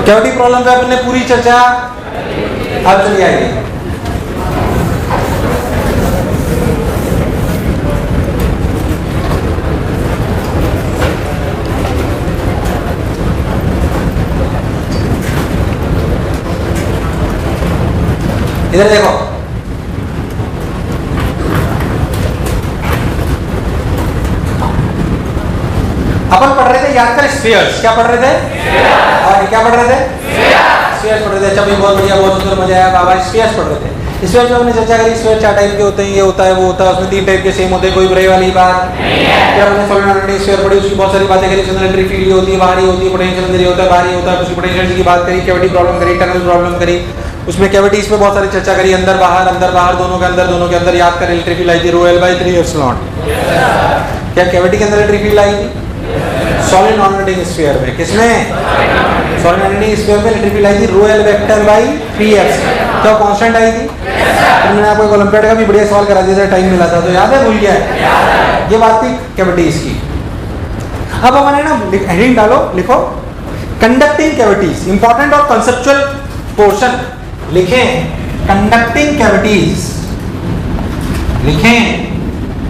Cavity problem पे अपन ने पूरी चर्चा। अब चलिए आइए, इधर देखो, अपन पढ़ रहे थे, याद कर, स्फीयर्स। क्या पढ़ रहे थे? और क्या पढ़ रहे थे? स्फीयर्स पढ़ रहे थे। अच्छा भाई, बहुत बढ़िया, बहुत सुंदर, मजा आया बाबा। स्फीयर्स पढ़ रहे थे। स्फीयर्स में हमने चर्चा करी, स्फीयर 4 टाइप के होते हैं, ये होता है, वो होता है, उसमें 3 टाइप के सेम होते हैं, कोई बुराई वाली बात नहीं है। फिर हमने सोलेनोइड स्फीयर पढ़ी, उसकी बहुत सारी बातें करी। इलेक्ट्रिक फील्ड होती है, बाहरी होती है, पोटेंशियल अंदर होता है, बाहरी होता है, उसकी पोटेंशियल की बात करी, कैविटी प्रॉब्लम करी, टनल प्रॉब्लम करी, उसमें कैविटीज पे बहुत सारी चर्चा करी, अंदर बाहर दोनों के अंदर, दोनों के अंदर। याद कर, इलेक्ट्रिक फील्ड आई थी ρl by 3 एप्सिलॉन। क्या कैविटी के अंदर इलेक्ट्रिक फील्ड आई थी? सोलेनोइड स्फीयर में। किसमें? सोलेनोइड स्फीयर में इलेक्ट्रिक फील्ड आई थी ρl वेक्टर by 3f। क्या कांस्टेंट आई थी? तो मैंने आपको ओलंपियाड का भी बढ़िया सवाल करा दिया था, टाइम मिला था, तो याद है? भूल गया है? ये बात थी कैविटीज की। अब हमने ना हेडिंग डालो, लिखो कंडक्टिंग कैविटीज, इंपॉर्टेंट और कंसेप्चुअल पोर्शन लिखें। कंडक्टिंग कैविटीज लिखें,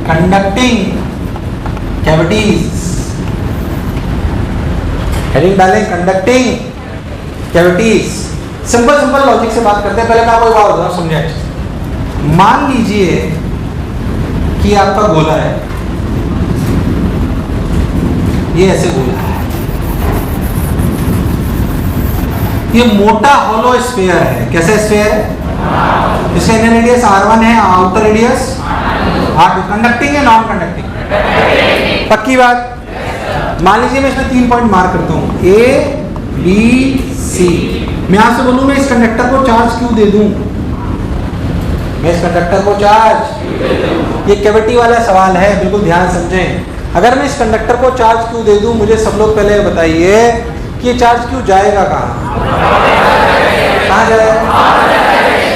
कंडक्टिंग कैविटीज, हेडिंग डालें conducting cavities. Simple simple logic से बात करते हैं। पहले मैं आपको एक बात बताऊं, समझे। मान लीजिए कि आपका गोला है, ये ऐसे गोला है, ये मोटा होलो स्फीयर है। कैसे स्फीयर है? इसका इनर रेडियस r1 है, आउटर रेडियस r2। कंडक्टिंग है, नॉन कंडक्टिंग? पक्की बात। मान लीजिए मैं इसमें 3 पॉइंट मार्क करता हूं, A B C। मैं आपसे बोलूं मैं इस कंडक्टर को चार्ज क्यों दे दूं? मैं इस कंडक्टर को चार्ज, ये कैविटी वाला सवाल है, बिल्कुल ध्यान समझें। अगर मैं इस कंडक्टर को चार्ज क्यों दे दूं, मुझे सब लोग पहले बताइए कि ये चार्ज क्यों जाएगा कहाँ? कहाँ जाएगा?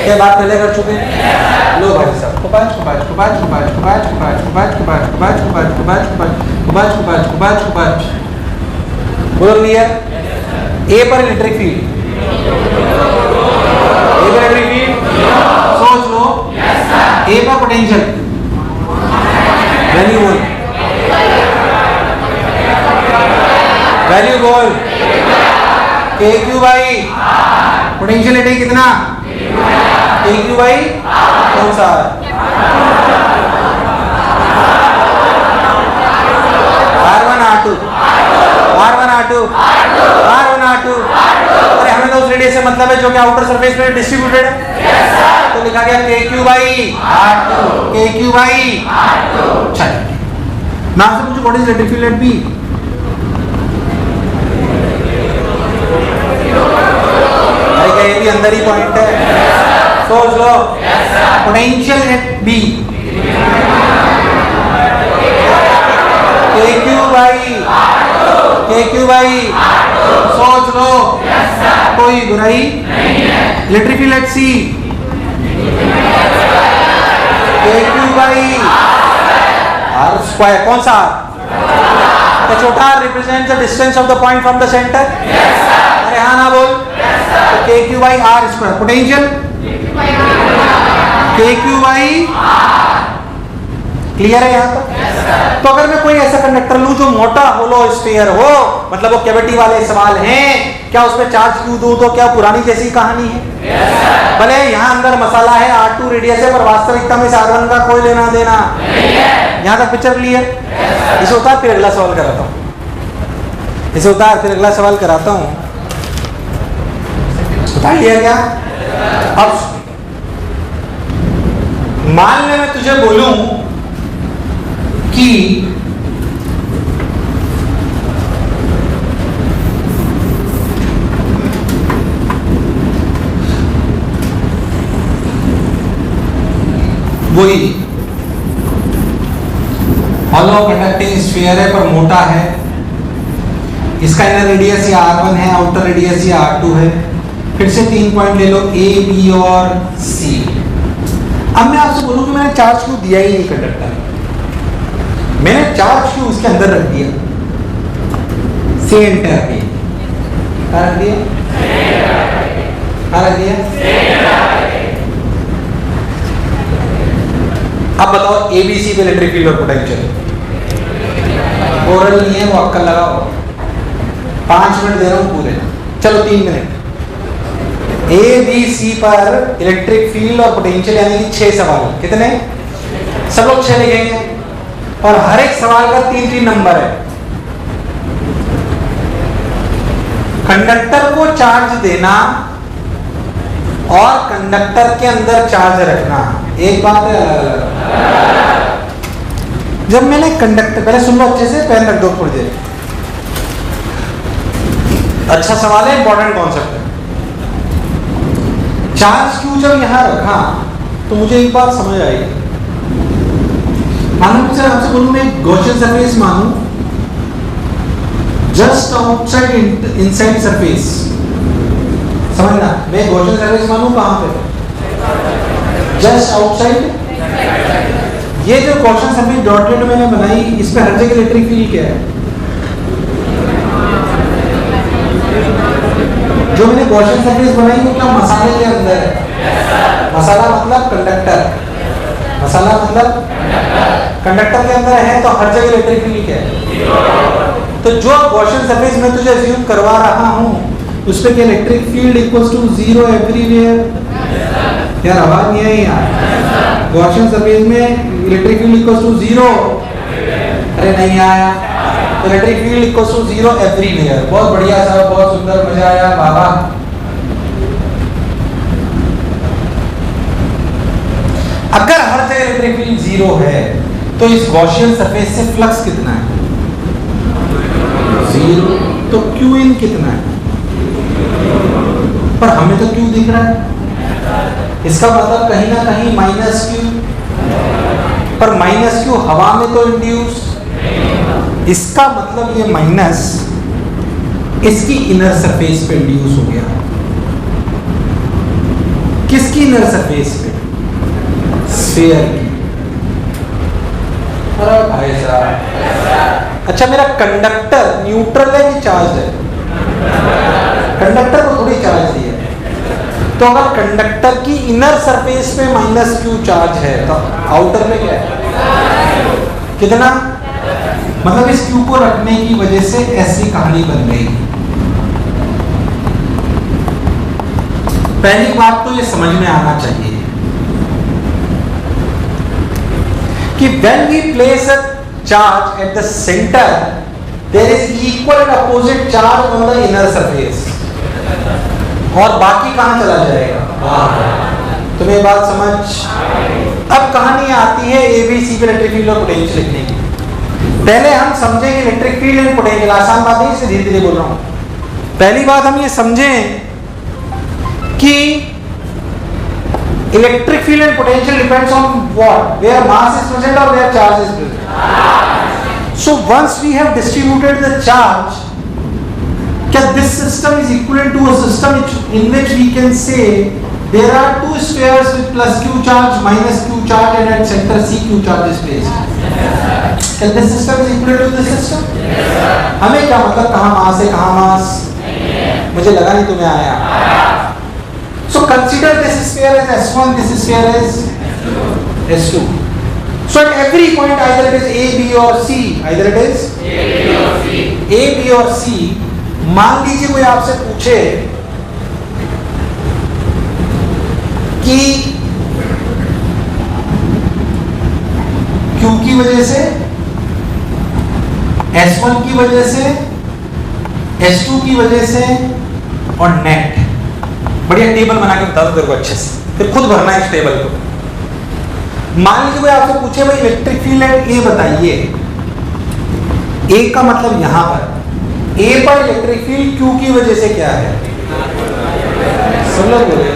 क्या बात पहले कर चुके हैं? लो भाई साहब, बोलो क्लियर? ए पर इलेक्ट्रिक फील्ड, ए पर इलेक्ट्रिक फील्ड, सोच लो। ए पर पोटेंशियल, वैल्यू बोल, वैल्यू बोल, के क्यू बाई पोटेंशियलिटी कितना? के क्यू बाई कौन सा? R1 R2, R1 R2, R1 R2। अरे हमें तो उस रेडियस से मतलब है जो कि आउटर सरफेस में डिस्ट्रीब्यूटेड है। तो लिखा गया के क्यू बाई R2, के क्यू बाई R2। चलिए, नाम से पूछो, what is electric field at B? ये भी अंदर ही पॉइंट है, सोच लो। Potential at B, K Q by, सोच लो, कोई बुराई? इलेक्ट्रिक फील्ड एट सी, के क्यू बाई आर स्क्वायर। कौन सा? The छोटा represents the distance of the point from the center. अरे हाँ ना बोल। तो K Q by R square. Potential K Q by, clear है यहाँ तक? तो अगर मैं कोई ऐसा कंडक्टर लूं जो मोटा होलो स्फीयर हो, मतलब वो कैविटी वाले सवाल हैं, क्या उसमें चार्ज क्यों दूं? तो क्या पुरानी जैसी कहानी है? भले यहाँ अंदर मसाला है, R2 रेडियस है, पर वास्तविकता में R1 का कोई लेना देना नहीं है। यहाँ तक पिक्चर क्लियर? इसे उतार, फिर अगला सवाल कराता हूँ। इसे उतार, फिर अगला सवाल कराता हूँ। उतार लिया क्या? अब मान ले मैं तुझे बोलूं कि वही हॉलो कंडक्टिंग स्फीयर है पर मोटा है, इसका इनर रेडियस या R1 है, आउटर रेडियस या R2 है। फिर से 3 पॉइंट ले लो, A, B और C। अब मैं आपसे बोलूं कि मैंने चार्ज क्यों दिया ही नहीं कंडक्टर, मैंने चार्ज उसके अंदर रख दिया, सेंटर पे रख दिया। हाँ रख दिया। अब बताओ एबीसी पे इलेक्ट्रिक फील्ड और पोटेंशियल। ओरल नहीं है वो, अक्कल लगाओ। 5 मिनट दे रहा हूं पूरे, चलो 3 मिनट। ए बी सी पर इलेक्ट्रिक फील्ड और पोटेंशियल यानी कि 6 सवाल। कितने? सब लोग 6 लिखेंगे और हर एक सवाल का 3-3 नंबर है। कंडक्टर को चार्ज देना और कंडक्टर के अंदर चार्ज रखना एक बात है, अलग अलग। जब मैंने कंडक्टर, पहले सुन लो अच्छे से, पेन रख दो थोड़ी देर। अच्छा सवाल है, इंपॉर्टेंट कॉन्सेप्ट है। चार्ज क्यों जब यहां रखा तो मुझे एक बात समझ आई। मानो मुझे आपसे बोलूं मैं गॉसियन सरफेस मानूं, जस्ट आउटसाइड इनसाइड सरफेस, समझना। मैं गॉसियन सरफेस मानूं कहां पे? Just outside. ये जो गॉसियन सरफेस डॉटेड मैंने बनाई, इस पे हर जगह इलेक्ट्रिक फील्ड क्या है? जो मैंने गॉसियन सरफेस बनाई वो क्या मसाले के अंदर है? मसाला मतलब कंडक्टर, मसाला मतलब कंडक्टर के अंदर है, तो हर जगह इलेक्ट्रिक फील्ड क्या है? तो जो गॉसियन सरफेस में तुझे अज्यूम करवा रहा हूं उस पे क्या electric field equals to 0 everywhere? यार आवाज नहीं आई यार। गॉसियन सरफेस में इलेक्ट्रिक फील्ड इक्वल्स टू 0, अरे नहीं आया। Electric field equals to 0 everywhere. बहुत बढ़िया साहब, बहुत सुंदर, मजा आया बाबा। अगर हर जगह इलेक्ट्रिक फील्ड 0 है तो इस गॉसियन सरफेस से फ्लक्स कितना है? 0। तो क्यू इन कितना है? पर हमें तो क्यू दिख रहा है, इसका मतलब कहीं ना कहीं माइनस क्यू। पर माइनस क्यू हवा में तो इंड्यूस, इसका मतलब ये माइनस इसकी इनर सरफेस पे इंड्यूस हो गया। किसकी इनर सरफेस पे? स्फीयर की। अरे भाई साहब, अच्छा मेरा कंडक्टर न्यूट्रल है कि चार्ज है? कंडक्टर को थोड़ी चार्ज दिया है, तो अगर कंडक्टर की इनर सरफेस पे माइनस क्यू चार्ज है तो आउटर में क्या है? कितना? मतलब इस क्यू को रखने की वजह से ऐसी कहानी बन गई। पहली बात तो ये समझ में आना चाहिए कि when we place a charge at the center, there is equal and opposite charge on the inner surface, और बाकी कहां चला जाएगा? तुम्हें बात समझ? अब कहानी आती है एबीसी पे इलेक्ट्रिक फील्ड और पोटेंशियल लिखने की। पहले हम समझेंगे इलेक्ट्रिक फील्ड एंड पोटेंशियल। आसान बात है, इसे धीरे धीरे बोल रहा हूं। पहली बात हम ये समझें कि electric field and potential depends on what? Where mass is present और where charge is present. So once we have distributed the charge, क्या this system is equivalent to a system in which we can say there are two spheres with plus q charge, minus q charge, and at center c q charge is placed. Can this system is equal to this system? हमें क्या मतलब कहाँ मास है कहाँ मास? मुझे लगा नहीं तुम्हें आया। So consider this sphere as S1, this sphere as S2. So at every point either it is A, B or C, either it is A, B or C. मान लीजिए कोई आपसे पूछे कि Q की वजह से, S1 की वजह से, S2 की वजह से और नेट, बढ़िया टेबल बना के बता दो तेरे को अच्छे से, फिर खुद भरना है इस टेबल को। मान लीजिए कोई आपसे पूछे भाई इलेक्ट्रिक फील्ड एट ए बताइए। ए का मतलब यहां पर ए पर इलेक्ट्रिक फील्ड Q की वजह से क्या है? सब लोग बोले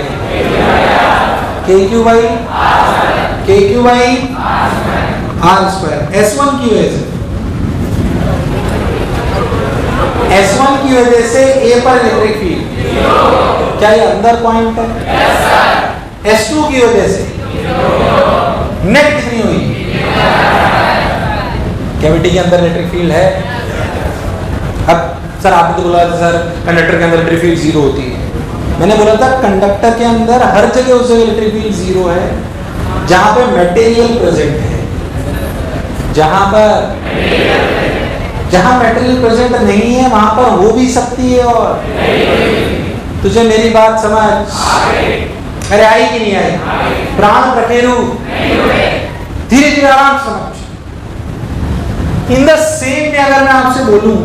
KQ by R square. S1 की वजह से, S1 की वजह से A पर इलेक्ट्रिक फील्ड क्या ये अंदर पॉइंट है? S2 की वजह से नेट कितनी हुई? कैविटी के अंदर इलेक्ट्रिक फील्ड है। अब सर आपने तो बोला था सर कंडक्टर के अंदर इलेक्ट्रिक फील्ड जीरो होती है। मैंने बोला था कंडक्टर के अंदर हर जगह उस जगह इलेक्ट्रिक फील्ड जीरो है जहां पे मटेरियल प्रेजेंट है। जहां मटेरियल प्रेजेंट नहीं है वहां पर हो भी सकती है। और तुझे मेरी बात समझ अरे आई कि नहीं आई? प्राण रखेरू धीरे धीरे आराम से समझ। इन द सेम में अगर मैं आपसे बोलूं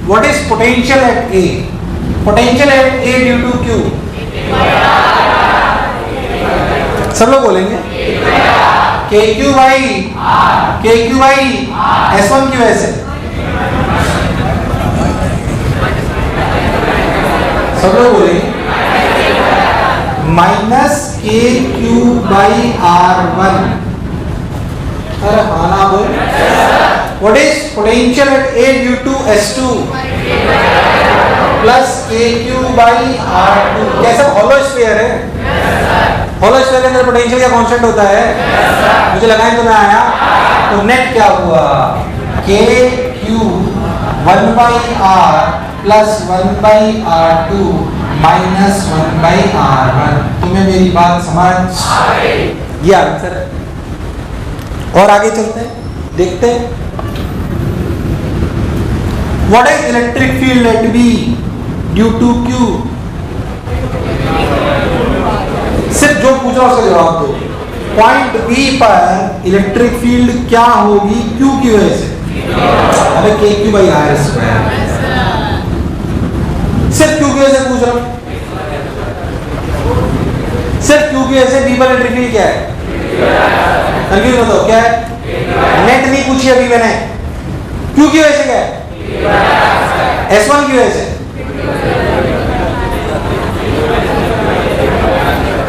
what is potential at A, potential at A due to Q, सब लोग बोलेंगे के क्यू बाई S1 की वजह से। सब लोग बोलेंगे minus K Q by R1। अरे हाँ ना बोल। What is potential at A due to S2 plus K Q by R2। कैसा हॉलो स्फीयर है? हॉलो स्फीयर के अंदर पोटेंशियल क्या कांस्टेंट होता है? मुझे लगा तो मैं आया। तो नेट क्या हुआ? के Q 1 by R plus 1 by R2 minus 1 by R1। तुम्हें मेरी बात समझ? ये आंसर है। और आगे चलते हैं, देखते हैं what is electric field at B due to Q। सिर्फ जो पूछ रहा उसका जवाब दो। पॉइंट B पर इलेक्ट्रिक फील्ड क्या होगी Q की वजह से? अबे K Q by R square. सिर्फ Q की वजह से पूछ रहा हूं। सिर्फ Q की वजह से B पर इलेक्ट्रिक फील्ड क्या है? कंफ्यूज मत हो, क्या है? नेट नहीं पूछी अभी मैंने। Q की वजह से क्या है? S1 की वजह से।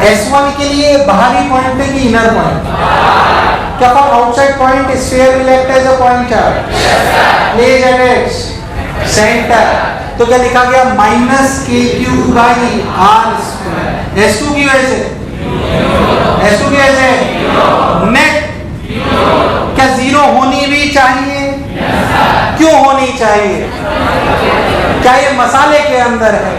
S1 के लिए बाहरी पॉइंट है कि इनर पॉइंट? क्या for outside point sphere will act as a point charge place at its centre. तो क्या लिखा गया? Minus K Q by R square. S2 की वजह से, S2 की वजह से नेट क्या जीरो होनी भी चाहिए? क्यों होनी चाहिए? क्या ये मसाले के अंदर है?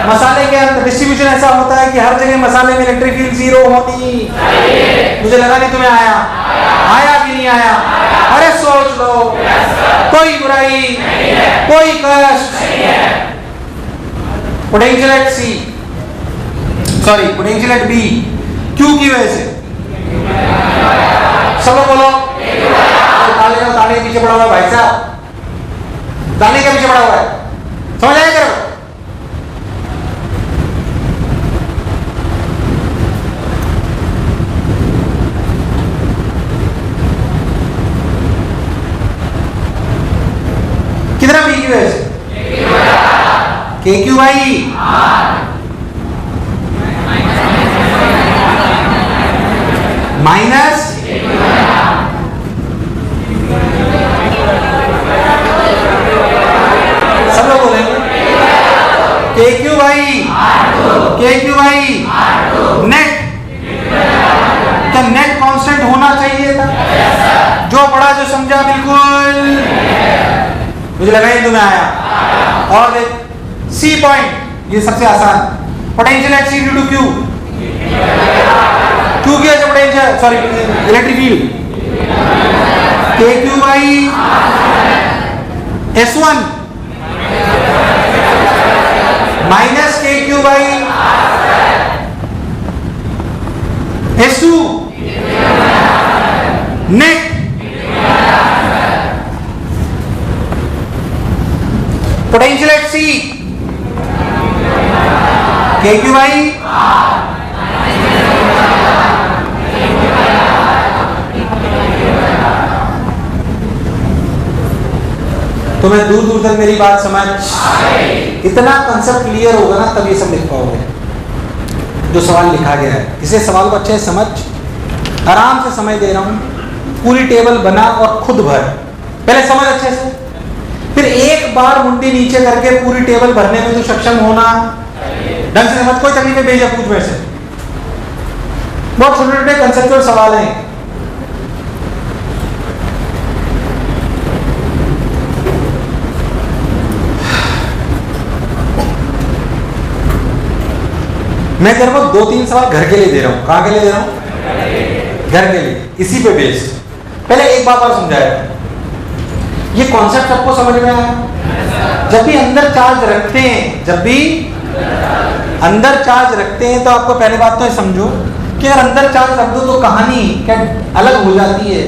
मसाले के अंदर डिस्ट्रीब्यूशन ऐसा होता है कि हर जगह मसाले में इलेक्ट्रिक फील्ड जीरो होनी। मुझे लगा नहीं तुम्हें आया। आया कि नहीं आया? अरे सोच लो, कोई बुराई, कोई कष्ट। Potential at C, sorry potential at B Q की वजह से। सब बोलो। ताली के पीछे पड़ा हुआ है भाई साहब, ताली के पीछे पड़ा हुआ है, समझ आया करो। कितना B की वजह से? के क्यू बाई माइनस सब लोग बोलेंगे के क्यू बाई नेट। क्या नेट कांस्टेंट होना चाहिए था? जो पढ़ा जो समझा बिल्कुल। मुझे लगा ही तुम्हें आया। और देख सी पॉइंट, ये सबसे आसान। Potential at C due to Q। Q की वजह से potential, sorry electric field K Q by S1 minus K Q by S2 net. Potential at C K Q by तो मैं दूर दूर तक मेरी बात समझ, इतना कंसेप्ट क्लियर होगा ना तब ये सब लिख पाओगे जो सवाल लिखा गया है। इसे सवाल को अच्छे से समझ, आराम से समय दे रहा हूं। पूरी टेबल बना और खुद भर, पहले समझ अच्छे से, फिर एक बार मुंडी नीचे करके पूरी टेबल भरने में तो सक्षम होना ढंग से समझ। कोई तकलीफ है भेजा पूछ में से, बहुत छोटे छोटे कंसेप्चुअल सवाल हैं। मैं तेरे को 2-3 सवाल घर के लिए दे रहा हूँ। कहाँ के लिए दे रहा हूँ? घर के लिए, इसी पे बेस्ड। पहले एक बात और समझाया, ये कॉन्सेप्ट सबको समझ में आया? जब भी अंदर चार्ज रखते हैं, जब भी अंदर चार्ज रखते हैं तो आपको पहले बात तो ये समझो कि अगर अंदर चार्ज रख दो तो कहानी क्या अलग हो जाती है।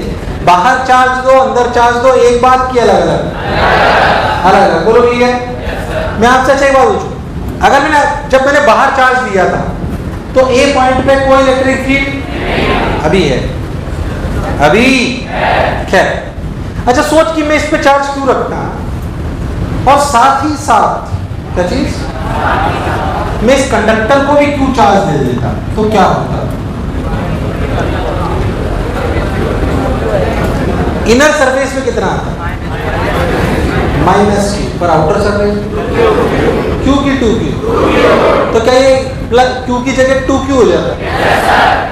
बाहर चार्ज दो, अंदर चार्ज दो, एक बात की अलग अलग। बोलो ठीक है? मैं आपसे अच्छा एक बात पूछूं, अगर जब मैंने बाहर चार्ज लिया था तो ए पॉइंट पे कोई इलेक्ट्रिक फील्ड अभी है? अभी खैर, अच्छा सोच कि मैं इस पे चार्ज क्यों रखता, और साथ ही साथ क्या चीज, मैं इस कंडक्टर को भी क्यों चार्ज दे देता, तो क्या होता? इनर सरफेस में कितना आता? -Q, पर आउटर सरफेस Q की 2Q, तो क्या ये Q की जगह 2Q हो जाता?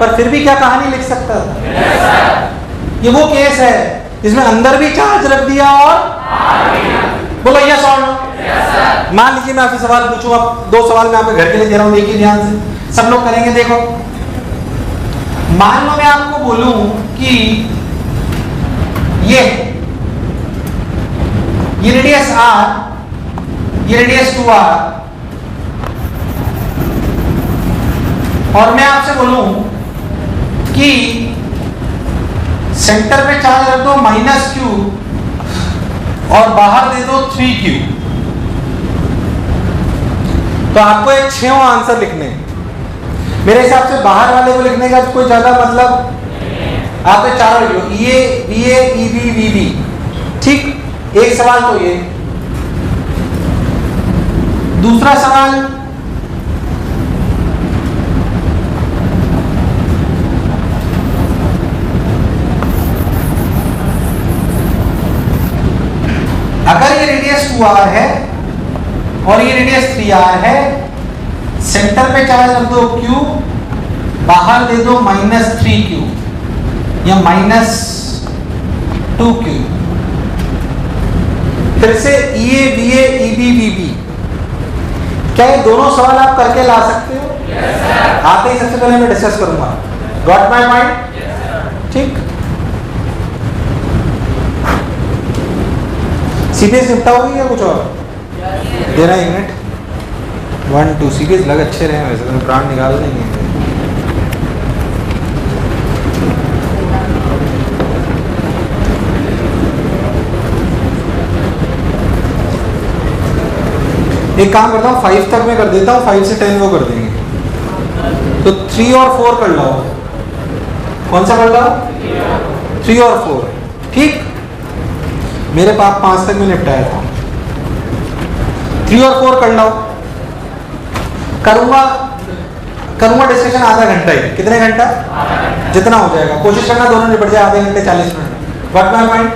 पर फिर भी क्या कहानी लिख सकता था? ये वो केस है जिसमें अंदर भी चार्ज रख दिया और बोलो यस और नो। मान लीजिए मैं आपसे सवाल पूछूं, अब 2 सवाल मैं आपके घर के लिए दे रहा हूं, देखिए ध्यान से, सब लोग करेंगे। देखो, मान लो मैं आपको बोलूं कि ये रेडियस r, ये रेडियस 2r, और मैं आपसे बोलूं कि सेंटर पे चार्ज रख दो -Q और बाहर दे दो 3Q, तो आपको एक 6 आंसर लिखने। मेरे हिसाब से बाहर वाले को लिखने का कोई ज्यादा मतलब, आप ये चारों लिखो, ये BA EB VB, ठीक। एक सवाल तो ये, दूसरा सवाल अगर ये रेडियस 2r है और ये रेडियस 3r है, सेंटर पे चार्ज रख दो Q, बाहर दे दो -3Q या -2Q, फिर से EA BA EB VB, क्या ये दोनों सवाल आप करके ला सकते हो? yes, आते ही सबसे पहले मैं डिस्कस करूंगा। Got my point? ठीक। सीबीएस निपटा होगी या कुछ और? देना यूनिट 1 2 सीबीएस लग अच्छे रहे वैसे तो ब्रांड निकाल देंगे। एक काम करता हूँ, 5 तक मैं कर देता हूँ, 5 से 10 वो कर देंगे। तो 3 और 4 कर लो। कौन सा कर लो? 3 और 4, ठीक। मेरे पास 5 तक में निपटाया था, 3 और 4 कर लो। करूंगा डिस्कशन आधा घंटा ही। कितने घंटा? जितना हो जाएगा, कोशिश करना दोनों निपट जाए आधे घंटे 40 मिनट। What my point?